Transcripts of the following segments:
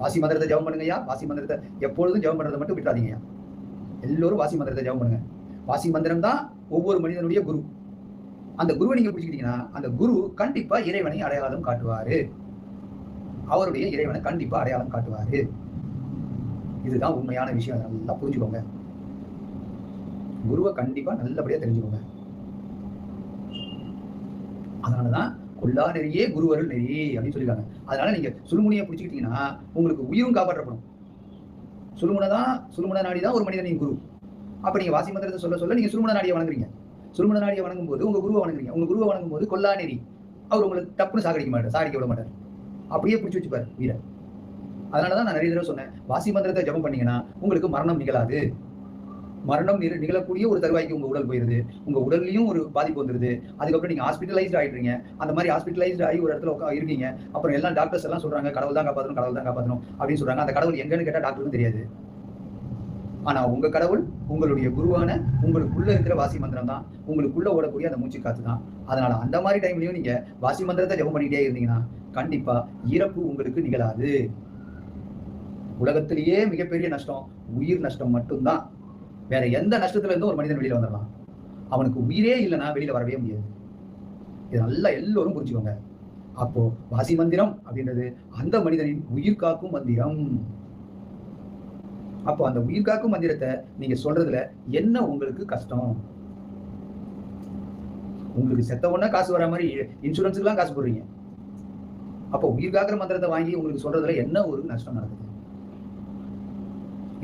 வாசி மந்திரத்தை ஜெபம் பண்ணுங்கய்யா. வாசி மந்திரத்தை எப்பொழுதும் ஜெபம் பண்றதை மட்டும் விட்டுறாதீங்கய்யா. எல்லோரும் வாசி மந்திரத்தை ஜெபம் பண்ணுங்க. வாசி மந்திரம் தான் ஒவ்வொரு மனிதனுடைய குரு. அந்த குருவை நீங்க பிடிச்சிக்கிட்டீங்கன்னா அந்த குரு கண்டிப்பா இறைவனை அடையாளம் காட்டுவாரு. அவருடைய இறைவனை கண்டிப்பா அடையாளம் காட்டுவாரு. இதுதான் உண்மையான விஷயம். நல்லா புரிஞ்சுக்கோங்க. குருவை கண்டிப்பா நல்லபடியா தெரிஞ்சுக்கோங்க. அதனாலதான் கொல்லா நெறியே குருவருள் நெறி அப்படின்னு சொல்லிருக்காங்க. அதனால நீங்க சுழுமுனையை பிடிச்சிக்கிட்டீங்கன்னா உங்களுக்கு உயிரும் காப்பாற்றப்படும். சுழுமுனை நாடிதான் ஒரு மனிதனின் குரு. அப்ப நீங்க வாசி மந்திரத்தை சொல்ல சொல்ல நீங்க சுழுமுனை நாடியை வணங்குறீங்க. சுழுமுனை நாடியை வணங்கும் போது உங்க குருவை வணங்குறீங்க. உங்க குருவை வணங்கும் போது கொல்லா நெறி அவர் உங்களுக்கு டப்புன்னு சாகடிக்க விட மாட்டார். அப்படியே பிடிச்சி வச்சுப்பாரு வீர. அதனாலதான் நான் நிறைய தடவை சொன்னேன், வாசி மந்திரத்தை ஜபம் பண்ணீங்கன்னா உங்களுக்கு மரணம் நிகழாது. மரணம் நிகழக்கூடிய ஒரு தருவாய்க்கு உங்க உடல் போயிருது. உங்க உடல்லையும் ஒரு பாதிப்பு வந்துருது. அதுக்கப்புறம் நீங்க ஹாஸ்பிட்டலைஸ்ட் ஆயிடுறீங்க. அந்த மாதிரி ஹாஸ்பிட்டலைஸ்ட் ஆகி ஒரு இடத்துல இருக்கீங்க. அப்புறம் எல்லாம் டாக்டர்ஸ் எல்லாம் சொல்றாங்க கடவுள் தான் காப்பாற்றணும் அப்படின்னு சொல்றாங்க. அந்த கடவுள் எங்கன்னு கேட்டா டாக்டருக்கும் தெரியாது. ஆனா உங்க கடவுள் உங்களுடைய குருவான உங்களுக்குள்ள இருக்கிற வாசி மந்திரம் தான். உங்களுக்குள்ள ஓடக்கூடிய அந்த மூச்சு காத்து தான். அதனால அந்த மாதிரி டைம்லயும் நீங்க வாசி மந்திரத்தை ஜெபம் பண்ணிட்டே இருந்தீங்கன்னா கண்டிப்பா இறப்பு உங்களுக்கு நிகழாது. உலகத்திலேயே மிகப்பெரிய நஷ்டம் உயிர் நஷ்டம் மட்டும்தான். வேற எந்த நஷ்டத்துல இருந்தும் ஒரு மனிதன் வெளியில வந்துடலாம். அவனுக்கு உயிரே இல்லைன்னா வெளியில வரவே முடியாது. இது நல்லா எல்லோரும் புரிஞ்சுக்கோங்க. அப்போ வாசி மந்திரம் அப்படின்றது அந்த மனிதனின் உயிர் காக்கும் மந்திரம். அப்போ அந்த உயிர் காக்கும் மந்திரத்தை நீங்க சொல்றதுல என்ன உங்களுக்கு கஷ்டம்? உங்களுக்கு செத்த உடனே காசு வர மாதிரி இன்சூரன்ஸுக்கு எல்லாம் காசு போடுறீங்க. அப்போ உயிர் காக்கிற மந்திரத்தை வாங்கி உங்களுக்கு சொல்றதுல என்ன ஒரு நஷ்டம் நடக்குது?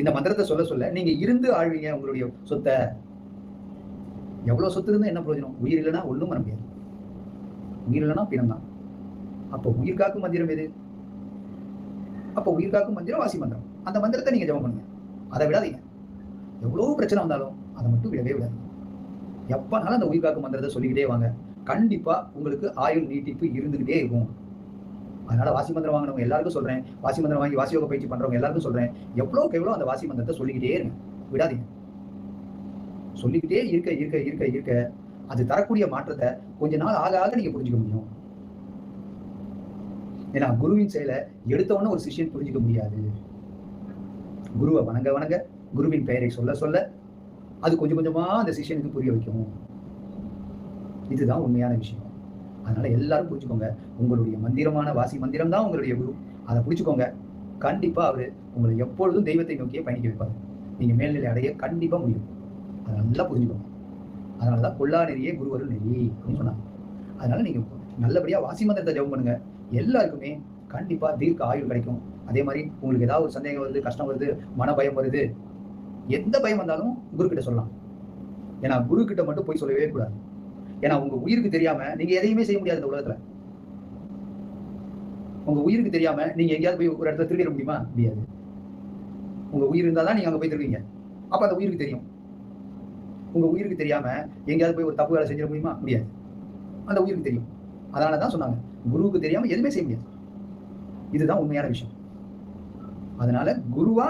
இந்த மந்திரத்தை சொல்ல சொல்ல நீங்க இருந்து ஆழ்வீங்க உங்களுடைய சொத்தை. எவ்வளவு சொத்து இருந்தா என்ன பிரயோஜனம்? உயிர் இல்லைன்னா ஒண்ணும் பண்ண முடியாது. உயிர் இல்லைன்னா பிணம் தான். அப்போ உயிர் காக்கும் மந்திரம் எது? அப்போ உயிர் காக்கும் மந்திரம் வாசி மந்திரம். அந்த மந்திரத்தை நீங்க ஜெபம் பண்ணுங்க. அதை விடாதீங்க. எவ்வளவு பிரச்சனை வந்தாலும் அதை மட்டும் விடவே விடாதீங்க. எப்பனாலும் அந்த உயிர் காக்கும் மந்திரத்தை சொல்லிக்கிட்டே வாங்க. கண்டிப்பா உங்களுக்கு ஆயுள் நீட்டிப்பு இருந்துகிட்டே இருக்கும். அதனால வாசி மந்திரம் வாங்கினவங்க எல்லாருக்கும் சொல்றேன், வாசி மந்திரம் வாங்கி வாசி யோக பயிற்சி பண்றவங்க எல்லாருக்கும் சொல்றேன், எவ்வளவுக்கு எவ்வளவு அந்த வாசி மந்திரத்தை சொல்லிக்கிட்டே இருங்க, விடாதீங்க. சொல்லிக்கிட்டே இருக்க இருக்க இருக்க இருக்க அது தரக்கூடிய மாற்றத்தை கொஞ்ச நாள் ஆக ஆக நீங்க புரிஞ்சுக்க முடியும். ஏன்னா குருவின் செயலை எடுத்தவொன்னே ஒரு சிஷ்யன் புரிஞ்சுக்க முடியாது. குருவை வணங்க வணங்க குருவின் பெயரை சொல்ல சொல்ல அது கொஞ்சம் கொஞ்சமா அந்த சிஷ்யனுக்கு புரிய வைக்கும். இதுதான் உண்மையான விஷயம். அதனால எல்லாரும் புரிச்சுக்கோங்க. உங்களுடைய மந்திரமான வாசி மந்திரம் தான் உங்களுடைய குரு. அதை புரிச்சுக்கோங்க. கண்டிப்பா அவரு உங்களை எப்பொழுதும் தெய்வத்தை நோக்கியே பயணிக்க வைப்பாரு. நீங்க மேல்நிலை அடைய கண்டிப்பா முடியும். அதை நல்லா புரிஞ்சுக்கோங்க. அதனாலதான் கொல்லா நெறியே குருவருள் நெறி அப்படின்னு சொன்னாங்க. அதனால நீங்க நல்லபடியா வாசி மந்திரத்தை ஜெபம் பண்ணுங்க. எல்லாருக்குமே கண்டிப்பா தீர்க்க ஆயுள் கிடைக்கும். அதே மாதிரி உங்களுக்கு ஏதாவது ஒரு சந்தேகம் வருது, கஷ்டம் வருது, மன பயம் வருது, எந்த பயம் வந்தாலும் குரு கிட்ட சொல்லலாம். ஏன்னா குரு கிட்ட மட்டும் போய் சொல்லவே கூடாது. ஏன்னா உங்க உயிருக்கு தெரியாம நீங்க எதையுமே செய்ய முடியாது இந்த உலகத்துல. உங்க உயிருக்கு தெரியாம நீங்க எங்கேயாவது போய் ஒரு இடத்துல திருடிட முடியுமா? முடியாது. உங்க உயிர் இருந்தாதான் நீங்க அங்க போய் திருடுவீங்க. அப்ப அந்த உயிருக்கு தெரியும். உங்க உயிருக்கு தெரியாம எங்கேயாவது போய் ஒரு தப்பு வேலை செஞ்சிட முடியுமா? முடியாது. அந்த உயிருக்கு தெரியும். அதனாலதான் சொன்னாங்க குருவுக்கு தெரியாம எதுவுமே செய்ய முடியாது. இதுதான் உண்மையான விஷயம். அதனால குருவா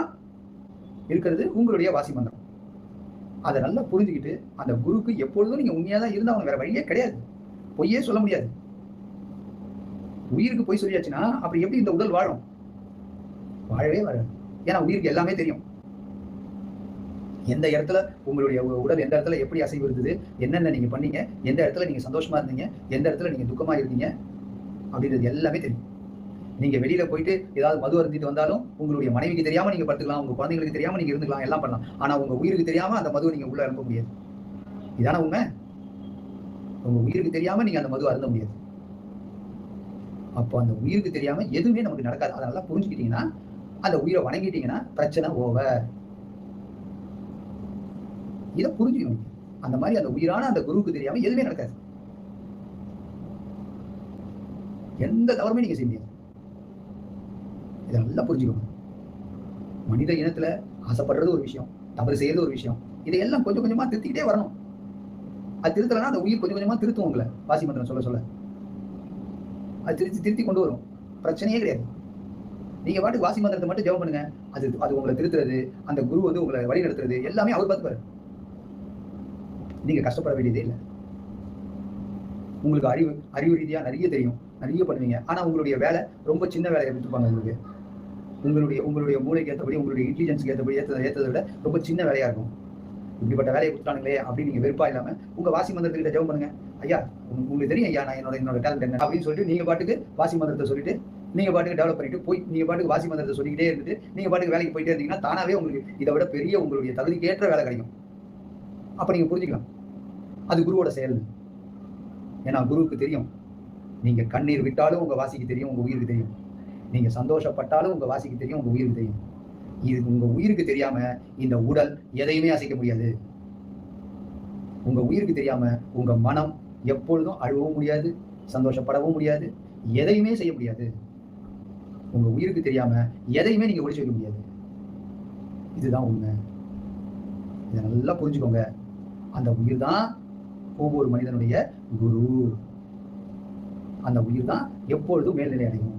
இருக்கிறது உங்களுடைய வாசி மந்திரம். அதை நல்லா புரிஞ்சுக்கிட்டு அந்த குருக்கு எப்பொழுதும் நீங்க உண்மையாதான் இருந்தா அவங்க வேற வழியே கிடையாது. பொய்யே சொல்ல முடியாது. உயிருக்கு பொய் சொல்லியாச்சுன்னா அப்படி எப்படி இந்த உடல் வாழும்? வாழவே வராது. ஏன்னா உயிருக்கு எல்லாமே தெரியும். எந்த இடத்துல உங்களுடைய உடல் எந்த இடத்துல எப்படி அசைவு இருந்தது, என்னென்ன நீங்க பண்ணீங்க, எந்த இடத்துல நீங்க சந்தோஷமா இருந்தீங்க, எந்த இடத்துல நீங்க துக்கமா இருந்தீங்க அப்படின்றது எல்லாமே தெரியும். நீங்க வெளியில போயிட்டு ஏதாவது மது அருந்திட்டு வந்தாலும் உங்களுடைய மனைவிக்கு தெரியாம நீங்க படுத்துக்கலாம், உங்க குழந்தைங்களுக்கு தெரியாம நீங்க இருந்துக்கலாம், எல்லாம் பண்ணலாம். ஆனா உங்க உயிருக்கு தெரியாம அந்த மதுவை நீங்க உள்ள அருந்த முடியாது. இதான உண்மை. உங்க உயிருக்கு தெரியாம நீங்க அந்த மது அருந்த முடியாது. அப்போ அந்த உயிருக்கு தெரியாம எதுவுமே நமக்கு நடக்காது. அதனால புரிஞ்சுக்கிட்டீங்கன்னா அந்த உயிரை வணங்கிட்டீங்கன்னா பிரச்சனை ஓவர். இதை புரிஞ்சுக்கணும். அந்த மாதிரி அந்த உயிரான அந்த குருவுக்கு தெரியாம எதுவுமே நடக்காது. எந்த தவறுமே நீங்க செய்ய முடியாது. இதை நல்லா புரிஞ்சுக்கணும். மனித இனத்துல ஆசைப்படுறது ஒரு விஷயம், தவறு செய்யறது ஒரு விஷயம். இதையெல்லாம் கொஞ்சம் கொஞ்சமா திருத்திக்கிட்டே வரணும். அது திருத்தலைன்னா அந்த உயிர் கொஞ்சம் கொஞ்சமா திருத்தும் உங்களை. வாசி மந்திரம் சொல்ல சொல்ல அது திருத்தி கொண்டு வரும். பிரச்சனையே கிடையாது. நீங்க பாட்டுக்கு வாசி மந்திரத்தை மட்டும் ஜெபம் பண்ணுங்க. அது உங்களை திருத்துறது, அந்த குரு வந்து உங்களை வழி நடத்துறது எல்லாமே அவர் பார்த்துப்பாரு. நீங்க கஷ்டப்பட வேண்டியதே இல்லை. உங்களுக்கு அறிவு ரீதியா நிறைய தெரியும், நிறைய பண்ணுவீங்க. ஆனா உங்களுடைய வேலை ரொம்ப சின்ன வேலையை கொடுத்துருப்பாங்க உங்களுக்கு. உங்களுடைய உங்களுடைய மூளைக்கு ஏற்றபடி, உங்களுடைய இன்டெலிஜென்ஸ்க்கு ஏற்றபடி ஏற்றதை விட ரொம்ப சின்ன வேலையா இருக்கும். இப்படிப்பட்ட வேலையை கொடுத்தானுங்களே அப்படின்னு நீங்க வெறுப்பா இல்லாம உங்க வாசி மந்திரத்துக்கிட்ட ஜெபம் பண்ணுங்க. ஐயா உங்களுக்கு தெரியும் ஐயா நான் என்னோட டேலண்ட் என்ன அப்படின்னு சொல்லிட்டு நீங்க பாட்டுக்கு வாசி மந்திரத்தை சொல்லிட்டு நீங்க பாட்டுக்கு டெவலப் பண்ணிட்டு போய் நீங்க பாட்டுக்கு வாசி மந்திரத்தை சொல்லிக்கிட்டே இருந்துட்டு நீங்க பாட்டுக்கு வேலைக்கு போயிட்டே இருந்தீங்கன்னா தானாவே உங்களுக்கு இதை விட பெரிய உங்களுடைய தகுதிக்கு ஏற்ற வேலை கிடைக்கும். அப்ப நீங்க புரிஞ்சுக்கலாம் அது குருவோட செயல். ஏன்னா குருவுக்கு தெரியும் நீங்க கண்ணீர் விட்டாலும் உங்க வாசிக்கு தெரியும், உங்க உயிருக்கு தெரியும். நீங்க சந்தோஷப்பட்டாலும் உங்க வாசிக்கு தெரியும், உங்க உயிருக்கு தெரியும். இது உங்க உயிருக்கு தெரியாம இந்த உடல் எதையுமே அசைக்க முடியாது. உங்க உயிருக்கு தெரியாம உங்க மனம் எப்பொழுதும் அழுவவும் முடியாது, சந்தோஷப்படவும் முடியாது, எதையுமே செய்ய முடியாது. உங்க உயிருக்கு தெரியாம எதையுமே நீங்க ஒளிச்சு வைக்க முடியாது. இதுதான் உண்மை. இதை நல்லா புரிஞ்சுக்கோங்க. அந்த உயிர் தான் ஒவ்வொரு மனிதனுடைய குரு. அந்த உயிர் தான் எப்பொழுதும் மேல்நிலை அடையும்.